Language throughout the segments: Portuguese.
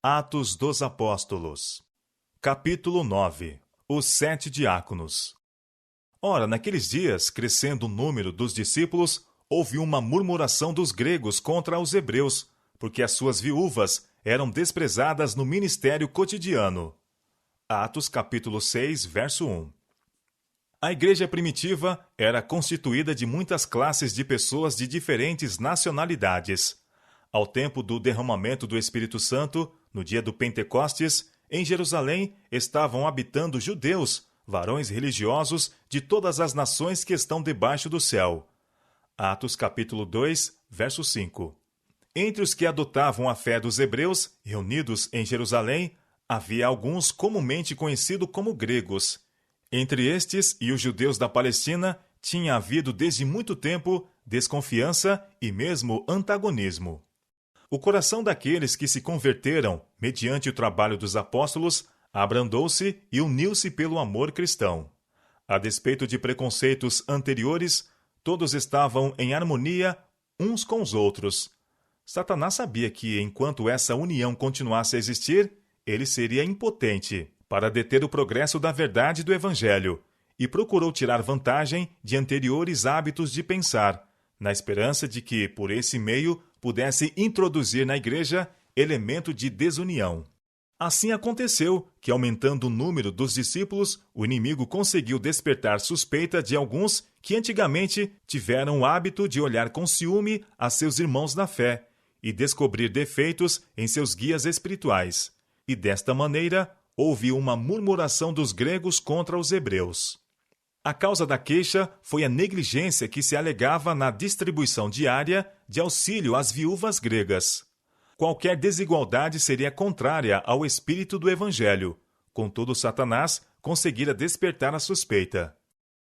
Atos dos Apóstolos. Capítulo 9. Os 7 diáconos. Ora, naqueles dias, crescendo o número dos discípulos, houve uma murmuração dos gregos contra os hebreus, porque as suas viúvas eram desprezadas no ministério cotidiano. Atos capítulo 6, verso 1. A igreja primitiva era constituída de muitas classes de pessoas de diferentes nacionalidades. Ao tempo do derramamento do Espírito Santo, no dia do Pentecostes, em Jerusalém estavam habitando judeus, varões religiosos de todas as nações que estão debaixo do céu. Atos capítulo 2, verso 5. Entre os que adotavam a fé dos hebreus, reunidos em Jerusalém, havia alguns comumente conhecidos como gregos. Entre estes e os judeus da Palestina, tinha havido desde muito tempo desconfiança e mesmo antagonismo. O coração daqueles que se converteram, mediante o trabalho dos apóstolos, abrandou-se e uniu-se pelo amor cristão. A despeito de preconceitos anteriores, todos estavam em harmonia uns com os outros. Satanás sabia que, enquanto essa união continuasse a existir, ele seria impotente para deter o progresso da verdade do Evangelho, e procurou tirar vantagem de anteriores hábitos de pensar, na esperança de que, por esse meio, pudesse introduzir na igreja elemento de desunião. Assim aconteceu que, aumentando o número dos discípulos, o inimigo conseguiu despertar suspeita de alguns que antigamente tiveram o hábito de olhar com ciúme a seus irmãos na fé e descobrir defeitos em seus guias espirituais. E desta maneira, houve uma murmuração dos gregos contra os hebreus. A causa da queixa foi a negligência que se alegava na distribuição diária de auxílio às viúvas gregas. Qualquer desigualdade seria contrária ao espírito do Evangelho. Contudo, Satanás conseguira despertar a suspeita.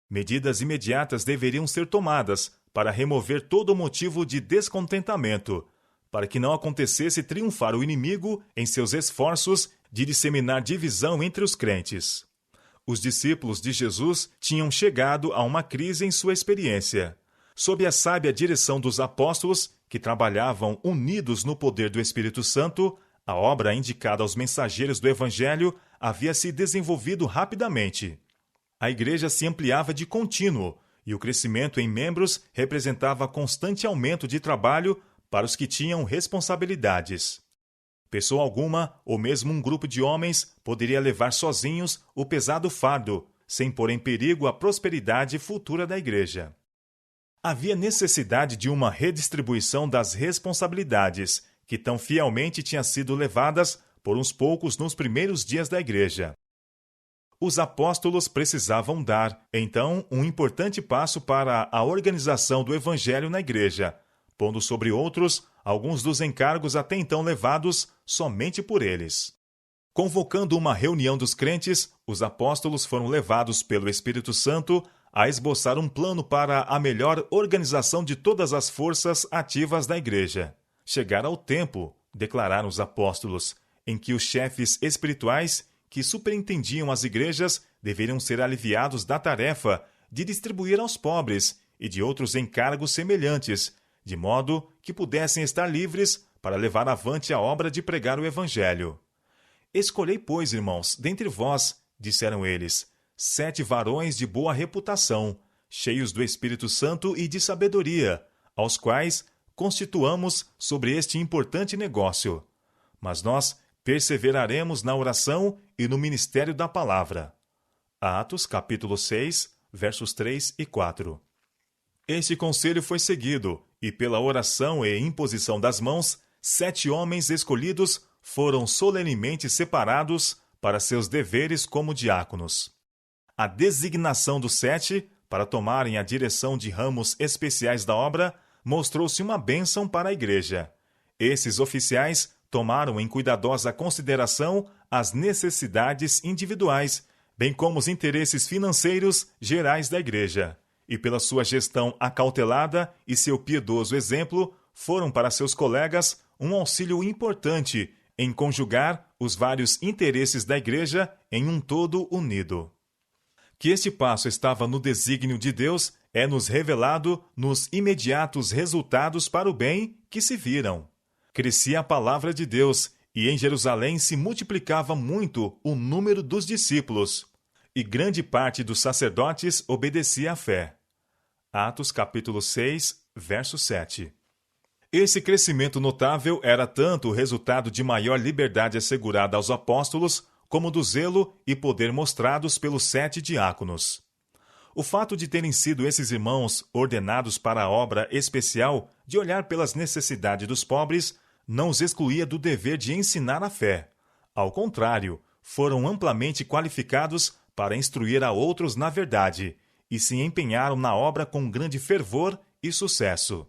Medidas imediatas deveriam ser tomadas para remover todo motivo de descontentamento, para que não acontecesse triunfar o inimigo em seus esforços de disseminar divisão entre os crentes. Os discípulos de Jesus tinham chegado a uma crise em sua experiência. Sob a sábia direção dos apóstolos, que trabalhavam unidos no poder do Espírito Santo, a obra indicada aos mensageiros do Evangelho havia se desenvolvido rapidamente. A igreja se ampliava de contínuo, e o crescimento em membros representava constante aumento de trabalho para os que tinham responsabilidades. Pessoa alguma, ou mesmo um grupo de homens, poderia levar sozinhos o pesado fardo, sem pôr em perigo a prosperidade futura da igreja. Havia necessidade de uma redistribuição das responsabilidades, que tão fielmente tinham sido levadas por uns poucos nos primeiros dias da igreja. Os apóstolos precisavam dar, então, um importante passo para a organização do evangelho na igreja, pondo sobre outros alguns dos encargos até então levados somente por eles. Convocando uma reunião dos crentes, os apóstolos foram levados pelo Espírito Santo a esboçar um plano para a melhor organização de todas as forças ativas da igreja. Chegara o tempo, declararam os apóstolos, em que os chefes espirituais que superintendiam as igrejas deveriam ser aliviados da tarefa de distribuir aos pobres e de outros encargos semelhantes, de modo que pudessem estar livres para levar avante a obra de pregar o Evangelho. Escolhei, pois, irmãos, dentre vós, disseram eles, 7 varões de boa reputação, cheios do Espírito Santo e de sabedoria, aos quais constituamos sobre este importante negócio. Mas nós perseveraremos na oração e no ministério da palavra. Atos, capítulo 6, versos 3 e 4. Este conselho foi seguido, e pela oração e imposição das mãos, 7 homens escolhidos foram solenemente separados para seus deveres como diáconos. A designação dos 7 para tomarem a direção de ramos especiais da obra mostrou-se uma bênção para a igreja. Esses oficiais tomaram em cuidadosa consideração as necessidades individuais, bem como os interesses financeiros gerais da igreja, e pela sua gestão acautelada e seu piedoso exemplo, foram para seus colegas um auxílio importante em conjugar os vários interesses da igreja em um todo unido. Que este passo estava no desígnio de Deus é-nos revelado nos imediatos resultados para o bem que se viram. Crescia a palavra de Deus e em Jerusalém se multiplicava muito o número dos discípulos, e grande parte dos sacerdotes obedecia à fé. Atos capítulo 6, verso 7. Esse crescimento notável era tanto o resultado de maior liberdade assegurada aos apóstolos, como do zelo e poder mostrados pelos 7 diáconos. O fato de terem sido esses irmãos ordenados para a obra especial de olhar pelas necessidades dos pobres não os excluía do dever de ensinar a fé. Ao contrário, foram amplamente qualificados para instruir a outros na verdade e se empenharam na obra com grande fervor e sucesso.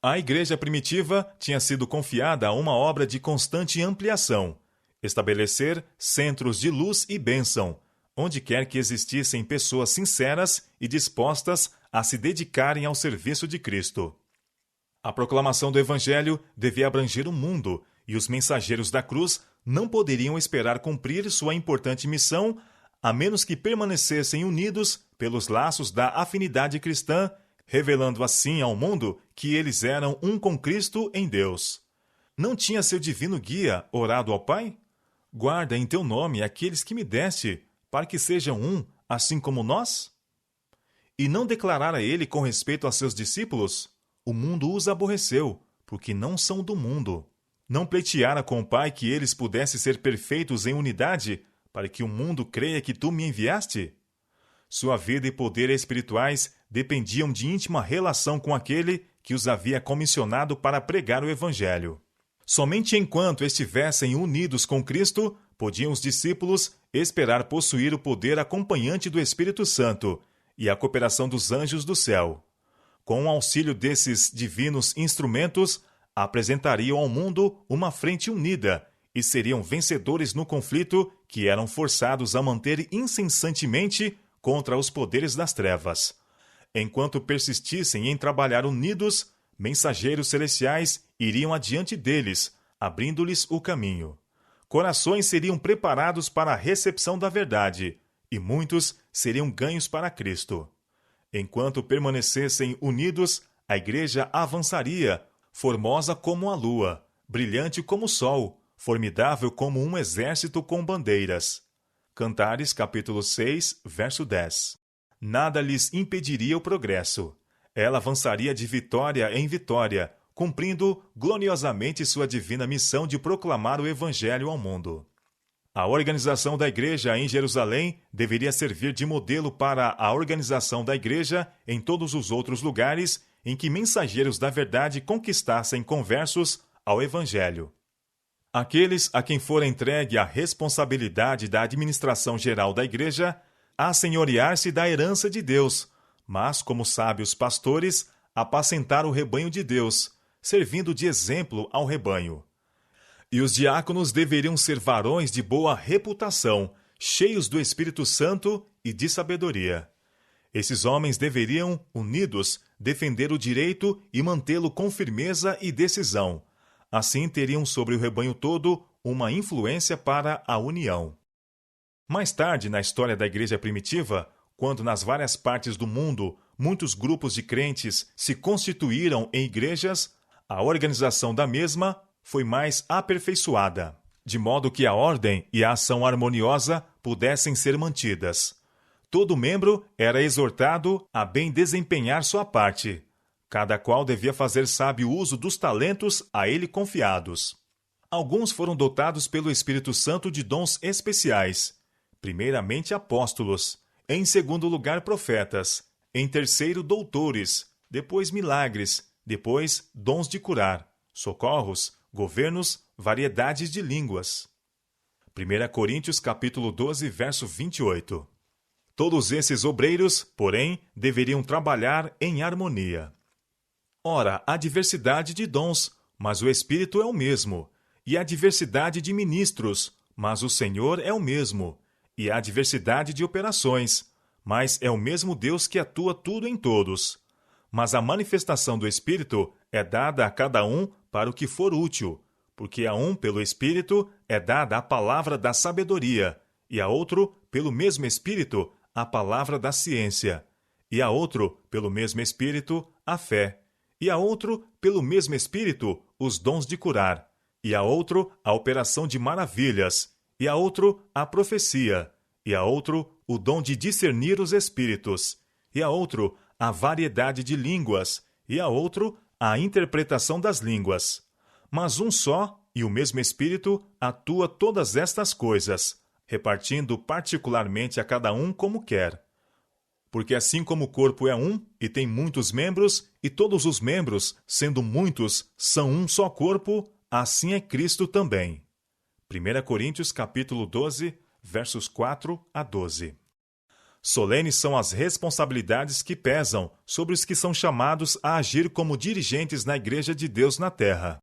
A igreja primitiva tinha sido confiada a uma obra de constante ampliação, estabelecer centros de luz e bênção, onde quer que existissem pessoas sinceras e dispostas a se dedicarem ao serviço de Cristo. A proclamação do Evangelho devia abranger o mundo, e os mensageiros da cruz não poderiam esperar cumprir sua importante missão a menos que permanecessem unidos pelos laços da afinidade cristã, revelando assim ao mundo que eles eram um com Cristo em Deus. Não tinha seu divino guia orado ao Pai? Guarda em teu nome aqueles que me deste, para que sejam um, assim como nós? E não declarara ele com respeito a seus discípulos? O mundo os aborreceu, porque não são do mundo. Não pleiteara com o Pai que eles pudessem ser perfeitos em unidade, para que o mundo creia que tu me enviaste? Sua vida e poder espirituais dependiam de íntima relação com aquele que os havia comissionado para pregar o Evangelho. Somente enquanto estivessem unidos com Cristo, podiam os discípulos esperar possuir o poder acompanhante do Espírito Santo e a cooperação dos anjos do céu. Com o auxílio desses divinos instrumentos, apresentariam ao mundo uma frente unida e seriam vencedores no conflito que eram forçados a manter incessantemente contra os poderes das trevas. Enquanto persistissem em trabalhar unidos, mensageiros celestiais iriam adiante deles, abrindo-lhes o caminho. Corações seriam preparados para a recepção da verdade, e muitos seriam ganhos para Cristo. Enquanto permanecessem unidos, a igreja avançaria, formosa como a lua, brilhante como o sol, formidável como um exército com bandeiras. Cantares, capítulo 6, verso 10. Nada lhes impediria o progresso. Ela avançaria de vitória em vitória, cumprindo gloriosamente sua divina missão de proclamar o Evangelho ao mundo. A organização da igreja em Jerusalém deveria servir de modelo para a organização da igreja em todos os outros lugares em que mensageiros da verdade conquistassem conversos ao Evangelho. Aqueles a quem for entregue a responsabilidade da administração geral da igreja, assenhorear-se da herança de Deus, mas, como sábios pastores, apacentar o rebanho de Deus, servindo de exemplo ao rebanho. E os diáconos deveriam ser varões de boa reputação, cheios do Espírito Santo e de sabedoria. Esses homens deveriam, unidos, defender o direito e mantê-lo com firmeza e decisão. Assim teriam sobre o rebanho todo uma influência para a união. Mais tarde, na história da igreja primitiva, quando nas várias partes do mundo muitos grupos de crentes se constituíram em igrejas, a organização da mesma foi mais aperfeiçoada, de modo que a ordem e a ação harmoniosa pudessem ser mantidas. Todo membro era exortado a bem desempenhar sua parte. Cada qual devia fazer sábio uso dos talentos a ele confiados. Alguns foram dotados pelo Espírito Santo de dons especiais. Primeiramente apóstolos, em segundo lugar profetas, em terceiro doutores, depois milagres, depois dons de curar, socorros, governos, variedades de línguas. 1 Coríntios capítulo 12, verso 28. Todos esses obreiros, porém, deveriam trabalhar em harmonia. Ora, há diversidade de dons, mas o Espírito é o mesmo. E há diversidade de ministros, mas o Senhor é o mesmo. E há diversidade de operações, mas é o mesmo Deus que atua tudo em todos. Mas a manifestação do Espírito é dada a cada um para o que for útil, porque a um, pelo Espírito, é dada a palavra da sabedoria, e a outro, pelo mesmo Espírito, a palavra da ciência, e a outro, pelo mesmo Espírito, a fé, e a outro, pelo mesmo Espírito, os dons de curar, e a outro a operação de maravilhas, e a outro a profecia, e a outro o dom de discernir os espíritos, e a outro a variedade de línguas, e a outro a interpretação das línguas. Mas um só e o mesmo Espírito atua todas estas coisas, repartindo particularmente a cada um como quer. Porque assim como o corpo é um e tem muitos membros, e todos os membros, sendo muitos, são um só corpo, assim é Cristo também. 1 Coríntios capítulo 12, versos 4 a 12. Solenes são as responsabilidades que pesam sobre os que são chamados a agir como dirigentes na Igreja de Deus na Terra.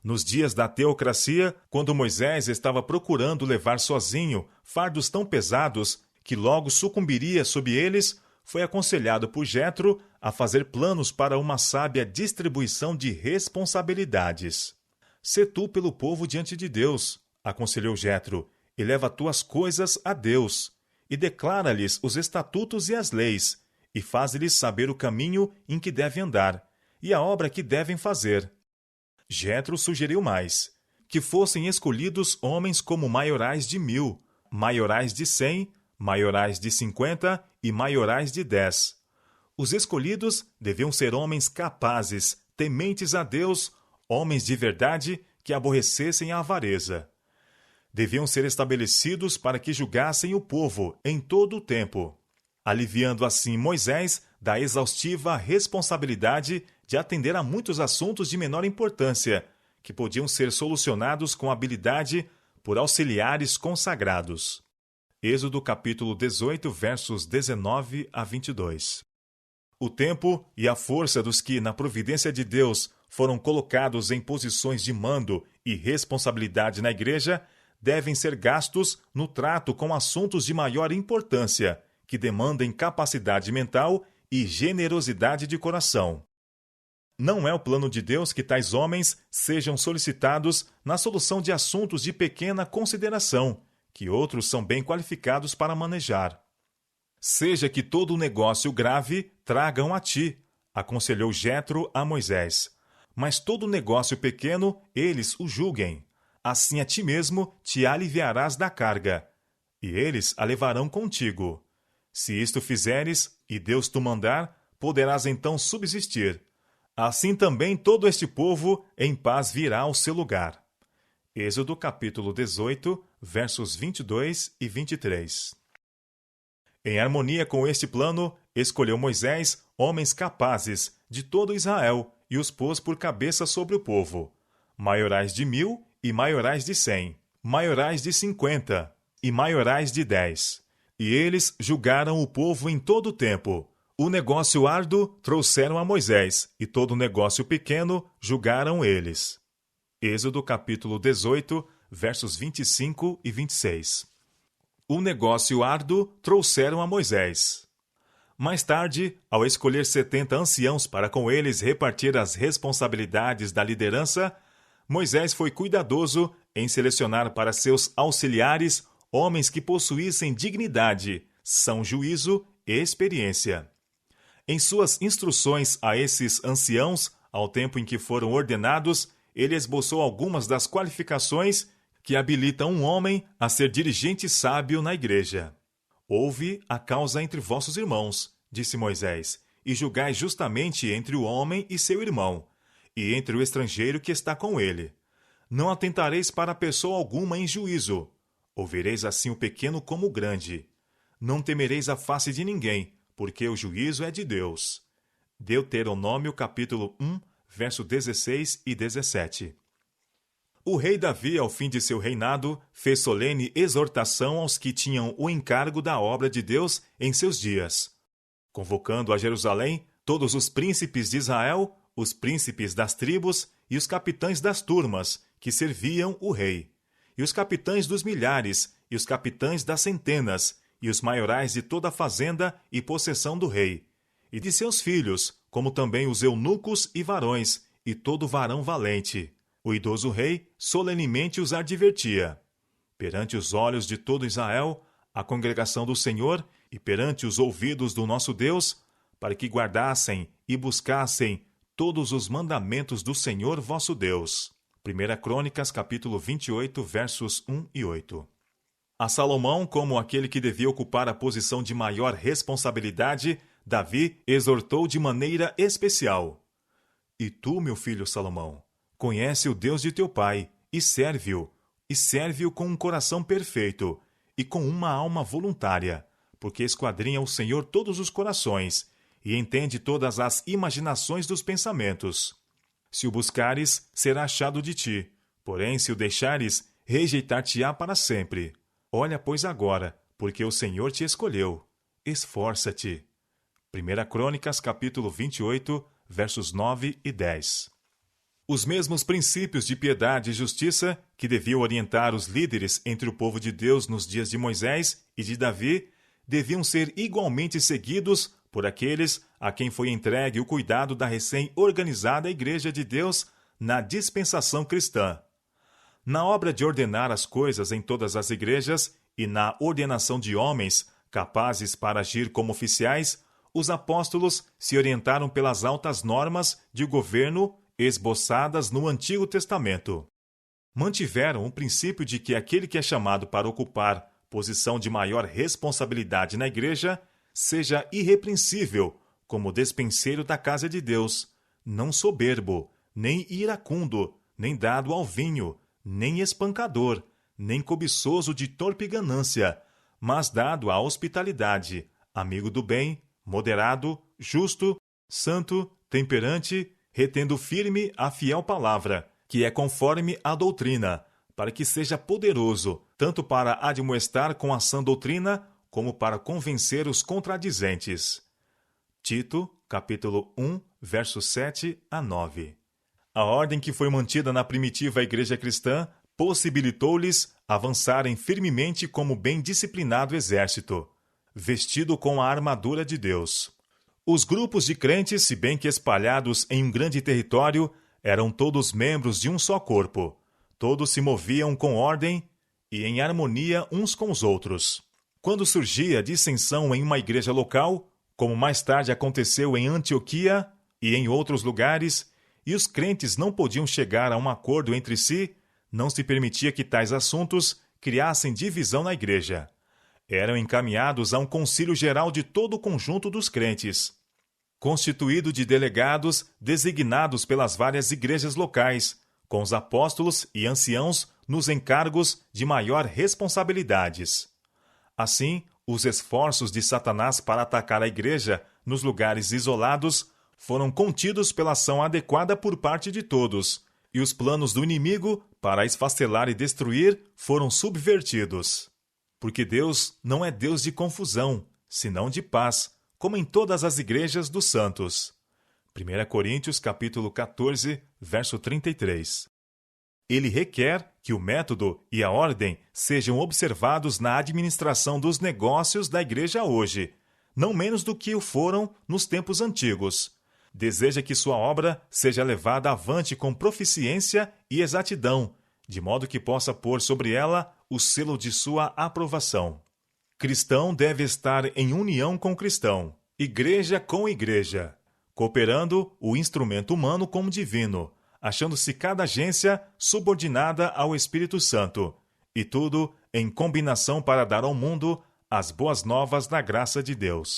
Nos dias da teocracia, quando Moisés estava procurando levar sozinho fardos tão pesados que logo sucumbiria sob eles, foi aconselhado por Jetro a fazer planos para uma sábia distribuição de responsabilidades. Sê tu pelo povo diante de Deus, aconselhou Jetro, e leva tuas coisas a Deus, e declara-lhes os estatutos e as leis, e faz-lhes saber o caminho em que devem andar, e a obra que devem fazer. Jetro sugeriu mais, que fossem escolhidos homens como maiorais de 1000, maiorais de 100, maiorais de 50 e maiorais de 10. Os escolhidos deviam ser homens capazes, tementes a Deus, homens de verdade que aborrecessem a avareza. Deviam ser estabelecidos para que julgassem o povo em todo o tempo, aliviando assim Moisés da exaustiva responsabilidade de atender a muitos assuntos de menor importância, que podiam ser solucionados com habilidade por auxiliares consagrados. Êxodo capítulo 18, versos 19 a 22. O tempo e a força dos que, na providência de Deus, foram colocados em posições de mando e responsabilidade na Igreja, devem ser gastos no trato com assuntos de maior importância, que demandem capacidade mental e generosidade de coração. Não é o plano de Deus que tais homens sejam solicitados na solução de assuntos de pequena consideração, que outros são bem qualificados para manejar. Seja que todo o negócio grave tragam a ti, aconselhou Jetro a Moisés. Mas todo o negócio pequeno eles o julguem. Assim a ti mesmo te aliviarás da carga, e eles a levarão contigo. Se isto fizeres, e Deus te mandar, poderás então subsistir. Assim também todo este povo em paz virá ao seu lugar. Êxodo capítulo 18, versos 22 e 23. Em harmonia com este plano, escolheu Moisés homens capazes de todo Israel e os pôs por cabeça sobre o povo, maiorais de 1000 e maiorais de 100, maiorais de 50 e maiorais de 10. E eles julgaram o povo em todo o tempo. O negócio árduo trouxeram a Moisés, e todo o negócio pequeno julgaram eles. Êxodo capítulo 18, versos 25 e 26. O negócio árduo trouxeram a Moisés. Mais tarde, ao escolher 70 anciãos para com eles repartir as responsabilidades da liderança, Moisés foi cuidadoso em selecionar para seus auxiliares homens que possuíssem dignidade, são juízo e experiência. Em suas instruções a esses anciãos, ao tempo em que foram ordenados, ele esboçou algumas das qualificações que habilitam um homem a ser dirigente sábio na igreja. Ouve a causa entre vossos irmãos, disse Moisés, e julgai justamente entre o homem e seu irmão, e entre o estrangeiro que está com ele. Não atentareis para pessoa alguma em juízo. Ouvireis assim o pequeno como o grande. Não temereis a face de ninguém, porque o juízo é de Deus. Deuteronômio capítulo 1, verso 16 e 17. O rei Davi, ao fim de seu reinado, fez solene exortação aos que tinham o encargo da obra de Deus em seus dias, convocando a Jerusalém todos os príncipes de Israel, os príncipes das tribos e os capitães das turmas que serviam o rei, e os capitães dos milhares, e os capitães das centenas, e os maiorais de toda a fazenda e possessão do rei, e de seus filhos, como também os eunucos e varões, e todo varão valente. O idoso rei solenemente os advertia. Perante os olhos de todo Israel, a congregação do Senhor, e perante os ouvidos do nosso Deus, para que guardassem e buscassem todos os mandamentos do Senhor vosso Deus, 1 Crônicas, capítulo 28, versos 1 e 8. A Salomão, como aquele que devia ocupar a posição de maior responsabilidade, Davi exortou de maneira especial: E tu, meu filho Salomão, conhece o Deus de teu pai, e serve-o com um coração perfeito, e com uma alma voluntária, porque esquadrinha o Senhor todos os corações, e entende todas as imaginações dos pensamentos. Se o buscares, será achado de ti, porém, se o deixares, rejeitar-te-á para sempre. Olha, pois, agora, porque o Senhor te escolheu. Esforça-te. 1 Crônicas, capítulo 28, versos 9 e 10. Os mesmos princípios de piedade e justiça que deviam orientar os líderes entre o povo de Deus nos dias de Moisés e de Davi deviam ser igualmente seguidos por aqueles a quem foi entregue o cuidado da recém-organizada Igreja de Deus na dispensação cristã. Na obra de ordenar as coisas em todas as igrejas e na ordenação de homens capazes para agir como oficiais, os apóstolos se orientaram pelas altas normas de governo esboçadas no Antigo Testamento. Mantiveram o princípio de que aquele que é chamado para ocupar posição de maior responsabilidade na igreja seja irrepreensível como despenseiro da casa de Deus, não soberbo, nem iracundo, nem dado ao vinho, nem espancador, nem cobiçoso de torpe ganância, mas dado à hospitalidade, amigo do bem, moderado, justo, santo, temperante, retendo firme a fiel palavra, que é conforme à doutrina, para que seja poderoso, tanto para admoestar com a sã doutrina, como para convencer os contradizentes. Tito, capítulo 1, versos 7 a 9. A ordem que foi mantida na primitiva igreja cristã possibilitou-lhes avançarem firmemente como bem disciplinado exército, vestido com a armadura de Deus. Os grupos de crentes, se bem que espalhados em um grande território, eram todos membros de um só corpo. Todos se moviam com ordem e em harmonia uns com os outros. Quando surgia dissensão em uma igreja local, como mais tarde aconteceu em Antioquia e em outros lugares, e os crentes não podiam chegar a um acordo entre si, não se permitia que tais assuntos criassem divisão na igreja. Eram encaminhados a um concílio geral de todo o conjunto dos crentes, constituído de delegados designados pelas várias igrejas locais, com os apóstolos e anciãos nos encargos de maior responsabilidades. Assim, os esforços de Satanás para atacar a igreja nos lugares isolados foram contidos pela ação adequada por parte de todos, e os planos do inimigo para esfacelar e destruir foram subvertidos. Porque Deus não é Deus de confusão, senão de paz, como em todas as igrejas dos santos. 1 Coríntios, capítulo 14, verso 33. Ele requer que o método e a ordem sejam observados na administração dos negócios da igreja hoje, não menos do que o foram nos tempos antigos. Deseja que sua obra seja levada avante com proficiência e exatidão, de modo que possa pôr sobre ela o selo de sua aprovação. Cristão deve estar em união com cristão, igreja com igreja, cooperando o instrumento humano com o divino, achando-se cada agência subordinada ao Espírito Santo, e tudo em combinação para dar ao mundo as boas novas da graça de Deus.